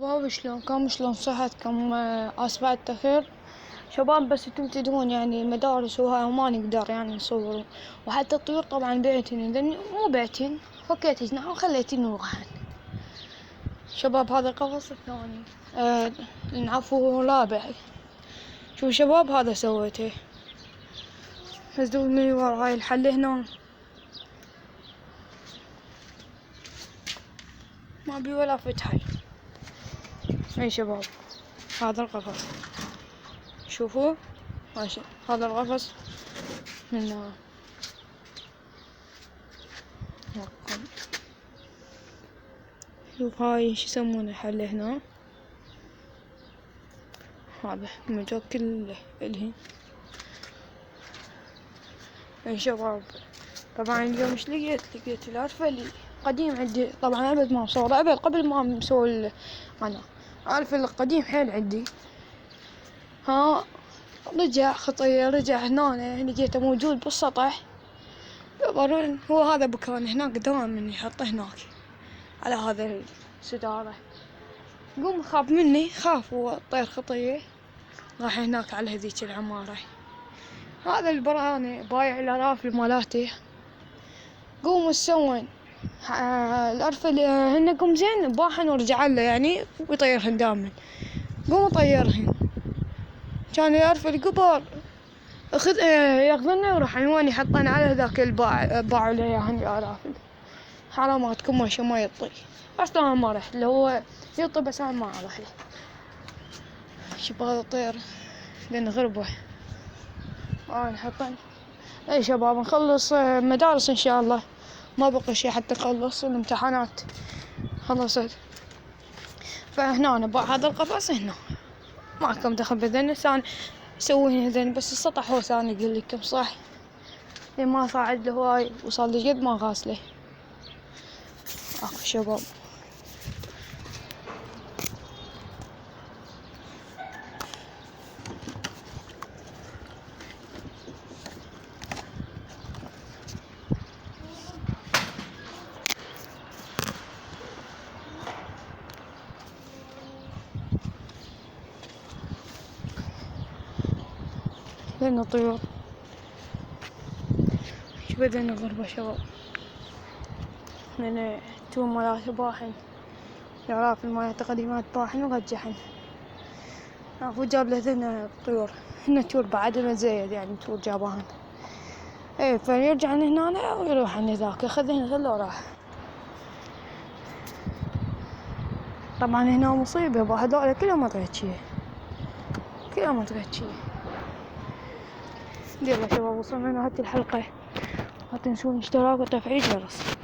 شباب شلونكم؟ شلون صحتكم؟ آسفة على التأخير شباب، بس انتم تدرون يعني المدارس وهاي وما نقدر يعني نصور، وحتى الطيور طبعا بعتن، لأن مو بعتن فكيت جناح وخليتني وراحن. شباب هذا القفص الثاني العفو رابع. شوف شباب هذا سويته، هزوا من ورا هاي الحل هنا ما بي ولا فتحة. اي شباب هذا القفص شوفوا ماشي، هذا القفص من رقم. شوف هاي شو يسمونه حل هنا، هذا المجال كله الهي. اي شباب طبعا اليوم ايش لقيت الارفل قديم عندي، طبعا ابد ما مصوره، ابد قبل ما مسوي انا عارف القديم حيل عندي. ها رجع خطية، رجع هنا لقيته موجود بالسطح. يبرون هو هذا مكان هناك دائما يحطه هناك على هذا الستارة. قوم خاف مني، خاف هو طير خطية، راح هناك على هذيك العمارة. هذا البراني بايع الأرافل مالاتي. قوموا تسوون الأرفل هن قوم زين باحن ورجع له يعني ويطيرهن دائما. قوم طيرهن، كان الأرفل قبر ياخذنه ويروح وين يحطن على ذاك الباع، باعوا له اياهن الأرافل. حراماتكم ماشي ما يطي، بس طبعا ما رحت له، هو يطي بس انا ما اروح له. شوف هذا الطير لأن غربه نحطن. اي شباب نخلص مدارس ان شاء الله، ما بقى شي حتى نخلص الامتحانات خلصت. فهنا انا باع هذا القفص هنا، معكم دخل بذن ثاني يسوي هذين، بس السطح هو ثاني يقول لكم صح، لين ما صعد له هواي وصار لي قد ما غاسله. اكو شباب لين طيور. شوف هذين الغربة شباب، لأن تو مالات باحن، الأرافل مالات قديمات باحن ورجحن. وجاب له ذن الطيور، هن تور بعد ما زايد يعني تور جابهن. ايه فيرجع من هنا ويروح عن ذاك ياخذهن خله وراح. طبعا هنا مصيبة هذول كلهم متغشية، كلهم متغشية. يلا شباب وصلنا لنهاية الحلقة، لا تنسون الاشتراك وتفعيل الجرس.